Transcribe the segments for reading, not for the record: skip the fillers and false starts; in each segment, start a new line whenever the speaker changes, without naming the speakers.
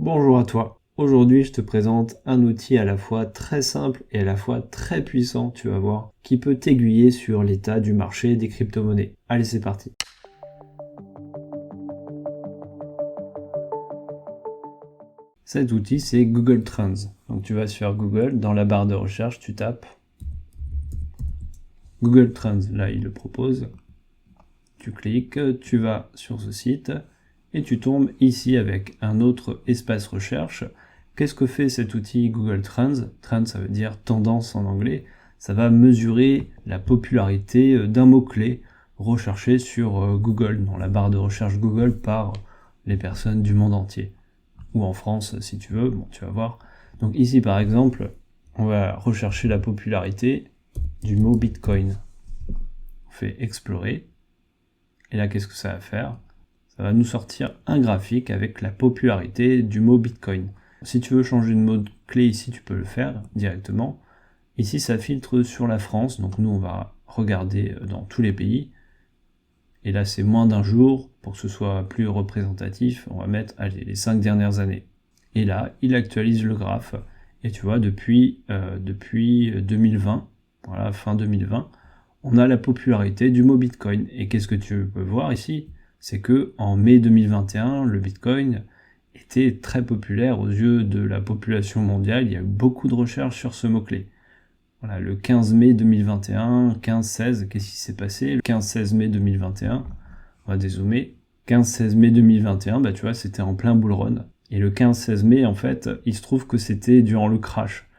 Bonjour à toi. Aujourd'hui, je te présente un outil à la fois très simple et à la fois très puissant, tu vas voir, qui peut t'aiguiller sur l'état du marché des crypto-monnaies. Allez, c'est parti. Cet outil, c'est Google Trends. Donc tu vas sur Google, dans la barre de recherche, tu tapes Google Trends. Là, il le propose. Tu cliques, tu vas sur ce site et tu tombes ici avec un autre espace recherche. Qu'est-ce que fait cet outil Google Trends? Trends, ça veut dire tendance en anglais. Ça va mesurer la popularité d'un mot-clé recherché sur Google, dans la barre de recherche Google par les personnes du monde entier. Ou en France, si tu veux, bon, tu vas voir. Donc ici, par exemple, on va rechercher la popularité du mot Bitcoin. On fait explorer. Et là, qu'est-ce que ça va faire? Ça va nous sortir un graphique avec la popularité du mot Bitcoin. Si tu veux changer de mot-clé ici, tu peux le faire directement. Ici, ça filtre sur la France, donc nous, on va regarder dans tous les pays. Et là, c'est moins d'un jour, pour que ce soit plus représentatif, on va mettre les 5 dernières années. Et là, il actualise le graphe. Et tu vois, depuis 2020, voilà, fin 2020, on a la popularité du mot Bitcoin. Et qu'est-ce que tu peux voir ici? C'est que en mai 2021, le Bitcoin était très populaire aux yeux de la population mondiale. Il y a eu beaucoup de recherches sur ce mot-clé. Voilà, le 15 mai 2021, 15-16, qu'est-ce qui s'est passé? Le 15-16 mai 2021, on va dézoomer. 15-16 mai 2021, bah tu vois, c'était en plein bull run. Et le 15-16 mai, en fait, il se trouve que c'était durant le crash.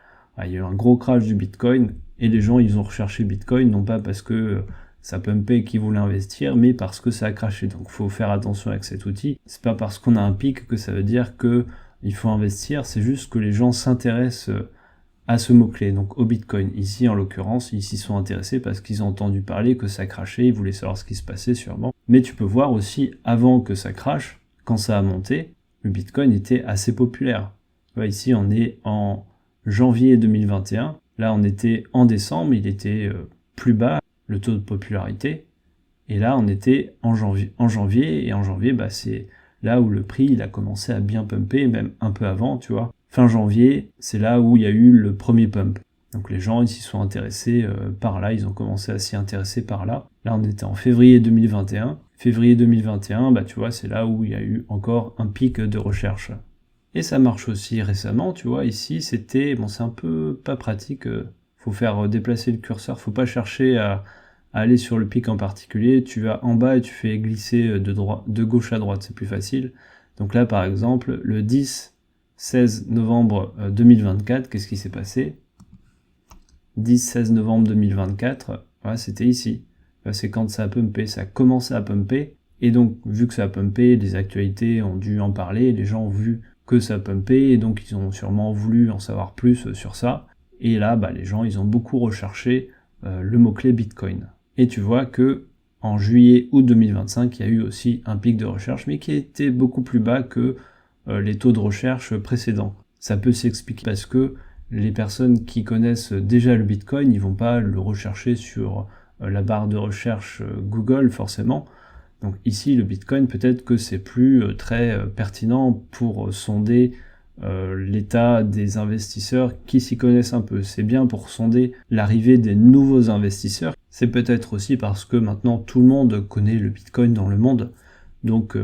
Il y a eu un gros crash du Bitcoin, et les gens, ils ont recherché Bitcoin, non pas parce que ça pumpait qu'ils voulaient investir, mais parce que ça a crashé. Donc il faut faire attention avec cet outil. C'est pas parce qu'on a un pic que ça veut dire que il faut investir, c'est juste que les gens s'intéressent à ce mot-clé, donc au Bitcoin. Ici, en l'occurrence, ils s'y sont intéressés parce qu'ils ont entendu parler que ça crashait, ils voulaient savoir ce qui se passait sûrement. Mais tu peux voir aussi, avant que ça crache, quand ça a monté, le Bitcoin était assez populaire. Tu vois, ici, on est en janvier 2021. Là, on était en décembre, il était plus bas, le taux de popularité. Et là, on était en janvier, et en janvier, bah, c'est là où le prix il a commencé à bien pumper, même un peu avant, tu vois. Fin janvier, c'est là où il y a eu le premier pump. Donc les gens, ils s'y sont intéressés par là, ils ont commencé à s'y intéresser par là. Là, on était en février 2021. Février 2021, bah, tu vois, c'est là où il y a eu encore un pic de recherche. Et ça marche aussi récemment, tu vois, ici, c'était, bon, c'est un peu pas pratique, faut faire déplacer le curseur, faut pas chercher à aller sur le pic en particulier, tu vas en bas et tu fais glisser de gauche à droite, c'est plus facile. Donc là, par exemple, le 10-16 novembre 2024, qu'est-ce qui s'est passé? 10-16 novembre 2024, voilà, c'était ici. C'est quand ça a pumpé, ça a commencé à pumper, et donc, vu que ça a pumpé, les actualités ont dû en parler, les gens ont vu que ça a pumpé, et donc ils ont sûrement voulu en savoir plus sur ça. Et là, bah, les gens, ils ont beaucoup recherché le mot-clé Bitcoin. Et tu vois que en juillet-août 2025, il y a eu aussi un pic de recherche, mais qui était beaucoup plus bas que les taux de recherche précédents. Ça peut s'expliquer parce que les personnes qui connaissent déjà le Bitcoin, ils vont pas le rechercher sur la barre de recherche Google forcément. Donc ici, le Bitcoin, peut-être que c'est plus très pertinent pour sonder l'état des investisseurs qui s'y connaissent un peu. C'est bien pour sonder l'arrivée des nouveaux investisseurs. C'est peut-être aussi parce que maintenant tout le monde connaît le Bitcoin dans le monde. Donc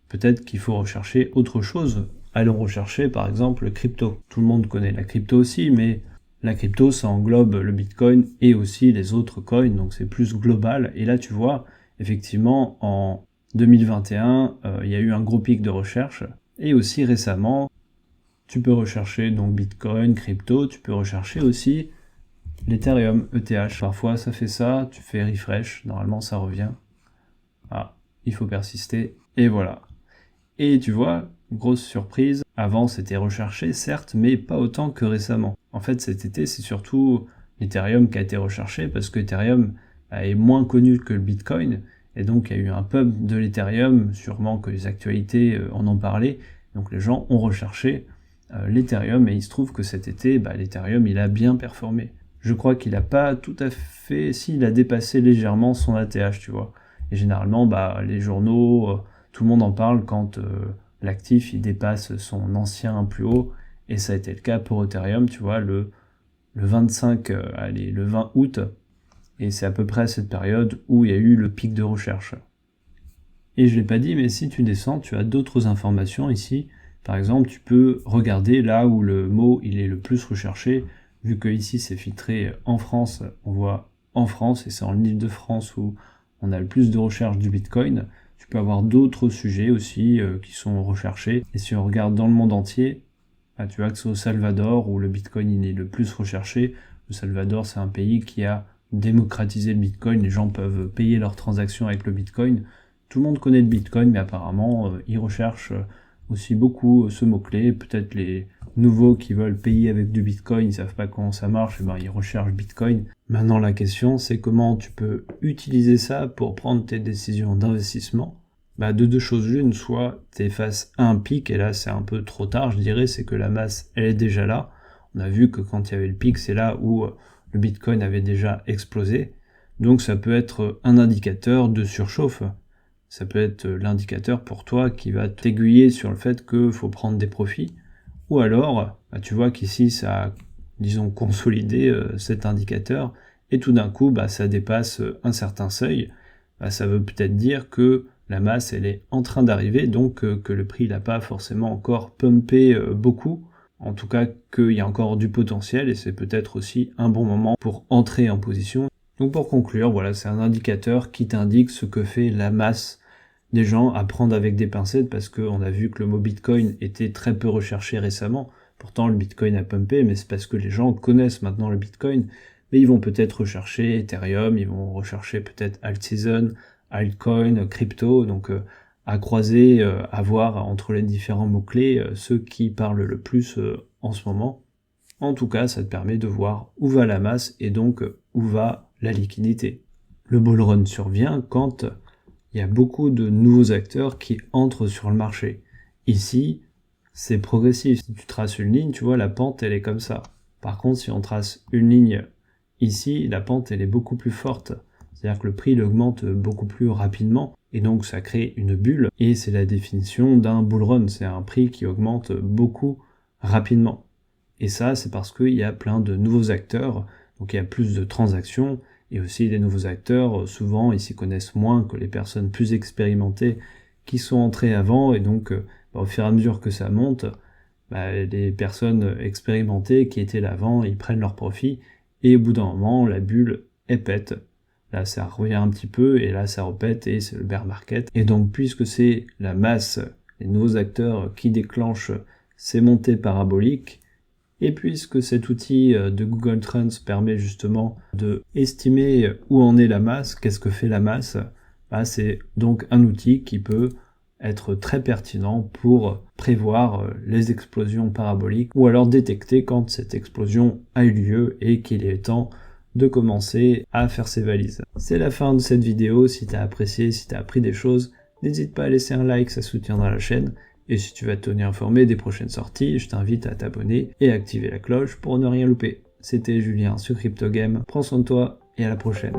peut-être qu'il faut rechercher autre chose. Allons rechercher par exemple le crypto. Tout le monde connaît la crypto aussi, mais la crypto, ça englobe le Bitcoin et aussi les autres coins, donc c'est plus global. Et là, tu vois, effectivement, en 2021, il y a eu un gros pic de recherche. Et aussi récemment, tu peux rechercher donc Bitcoin, crypto, tu peux rechercher aussi l'Ethereum, ETH. Parfois, ça fait ça, tu fais refresh, normalement ça revient. Ah, il faut persister, et voilà. Et tu vois, grosse surprise, avant c'était recherché, certes, mais pas autant que récemment. En fait, cet été, c'est surtout l'Ethereum qui a été recherché, parce que Ethereum est moins connu que le Bitcoin, et donc il y a eu un pump de l'Ethereum, sûrement que les actualités en ont parlé, donc les gens ont recherché l'Ethereum, et il se trouve que cet été, l'Ethereum, il a bien performé. Je crois qu'il n'a pas tout à fait... Si, il a dépassé légèrement son ATH, tu vois. Et généralement, les journaux... tout le monde en parle quand l'actif il dépasse son ancien plus haut, et ça a été le cas pour Ethereum, tu vois, le 20 août, et c'est à peu près à cette période où il y a eu le pic de recherche. Et je ne l'ai pas dit, mais si tu descends, tu as d'autres informations ici. Par exemple, tu peux regarder là où le mot il est le plus recherché, vu que ici c'est filtré en France, on voit en France, et c'est en Île-de-France où on a le plus de recherche du Bitcoin. Tu peux avoir d'autres sujets aussi qui sont recherchés. Et si on regarde dans le monde entier, tu vois que c'est au Salvador où le Bitcoin il est le plus recherché. Le Salvador, c'est un pays qui a démocratisé le Bitcoin. Les gens peuvent payer leurs transactions avec le Bitcoin. Tout le monde connaît le Bitcoin, mais apparemment, ils recherchent aussi beaucoup ce mot-clé. Peut-être les nouveaux qui veulent payer avec du Bitcoin, ils savent pas comment ça marche, et ben ils recherchent Bitcoin. Maintenant, la question, c'est comment tu peux utiliser ça pour prendre tes décisions d'investissement. De deux choses l'une, soit tu es face à un pic, et là c'est un peu trop tard, je dirais, c'est que la masse, elle est déjà là. On a vu que quand il y avait le pic, c'est là où le Bitcoin avait déjà explosé. Donc ça peut être un indicateur de surchauffe. Ça peut être l'indicateur pour toi qui va t'aiguiller sur le fait qu'il faut prendre des profits. Ou alors, tu vois qu'ici ça a, disons, consolidé cet indicateur, et tout d'un coup, ça dépasse un certain seuil. Ça veut peut-être dire que la masse, elle est en train d'arriver, donc que le prix n'a pas forcément encore pumpé beaucoup. En tout cas, qu'il y a encore du potentiel, et c'est peut-être aussi un bon moment pour entrer en position. Donc pour conclure, voilà, c'est un indicateur qui t'indique ce que fait la masse des gens à prendre avec des pincettes, parce qu'on a vu que le mot Bitcoin était très peu recherché récemment. Pourtant, le Bitcoin a pumpé, mais c'est parce que les gens connaissent maintenant le Bitcoin. Mais ils vont peut-être rechercher Ethereum, ils vont rechercher peut-être Altseason, altcoin, crypto, donc à croiser, à voir entre les différents mots-clés ceux qui parlent le plus en ce moment. En tout cas, ça te permet de voir où va la masse et donc où va la liquidité. Le bull run survient quand il y a beaucoup de nouveaux acteurs qui entrent sur le marché. Ici, c'est progressif. Si tu traces une ligne, tu vois, la pente, elle est comme ça. Par contre, si on trace une ligne ici, la pente, elle est beaucoup plus forte. C'est-à-dire que le prix, il augmente beaucoup plus rapidement, et donc ça crée une bulle, et c'est la définition d'un bull run. C'est un prix qui augmente beaucoup rapidement. Et ça, c'est parce qu'il y a plein de nouveaux acteurs, donc il y a plus de transactions, et aussi les nouveaux acteurs, souvent, ils s'y connaissent moins que les personnes plus expérimentées qui sont entrées avant, et donc au fur et à mesure que ça monte, les personnes expérimentées qui étaient là avant, ils prennent leur profit, et au bout d'un moment, la bulle, elle pète. Là, ça revient un petit peu, et là, ça repète, et c'est le bear market. Et donc, puisque c'est la masse, les nouveaux acteurs qui déclenchent ces montées paraboliques, et puisque cet outil de Google Trends permet justement de estimer où en est la masse, qu'est-ce que fait la masse, c'est donc un outil qui peut être très pertinent pour prévoir les explosions paraboliques, ou alors détecter quand cette explosion a eu lieu et qu'il est temps de commencer à faire ses valises. C'est la fin de cette vidéo. Si tu as apprécié, si tu as appris des choses, n'hésite pas à laisser un like, ça soutiendra la chaîne. Et si tu vas te tenir informé des prochaines sorties, je t'invite à t'abonner et à activer la cloche pour ne rien louper. C'était Julien sur CryptoGame, prends soin de toi et à la prochaine.